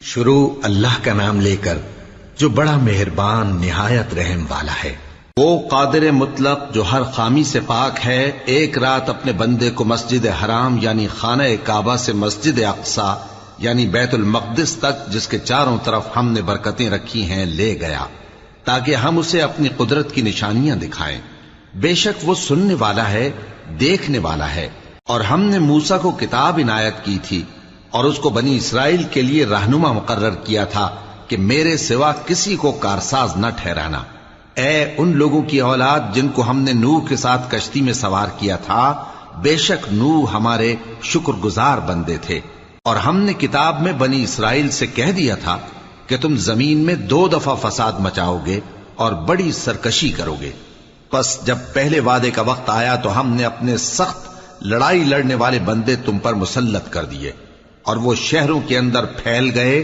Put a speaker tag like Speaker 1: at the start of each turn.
Speaker 1: شروع اللہ کا نام لے کر جو بڑا مہربان نہایت رحم والا ہے۔ وہ قادر مطلق جو ہر خامی سے پاک ہے، ایک رات اپنے بندے کو مسجد حرام یعنی خانہ کعبہ سے مسجد اقصی یعنی بیت المقدس تک، جس کے چاروں طرف ہم نے برکتیں رکھی ہیں، لے گیا تاکہ ہم اسے اپنی قدرت کی نشانیاں دکھائیں۔ بے شک وہ سننے والا ہے، دیکھنے والا ہے۔ اور ہم نے موسیٰ کو کتاب عنایت کی تھی اور اس کو بنی اسرائیل کے لیے رہنما مقرر کیا تھا کہ میرے سوا کسی کو کارساز نہ ٹھہرانا۔ اے ان لوگوں کی اولاد جن کو ہم نے نوح کے ساتھ کشتی میں سوار کیا تھا، بے شک نوح ہمارے شکر گزار بندے تھے۔ اور ہم نے کتاب میں بنی اسرائیل سے کہہ دیا تھا کہ تم زمین میں 2 دفعہ فساد مچاؤ گے اور بڑی سرکشی کرو گے۔ پس جب پہلے وعدے کا وقت آیا تو ہم نے اپنے سخت لڑائی لڑنے والے بندے تم پر مسلط کر دیے اور وہ شہروں کے اندر پھیل گئے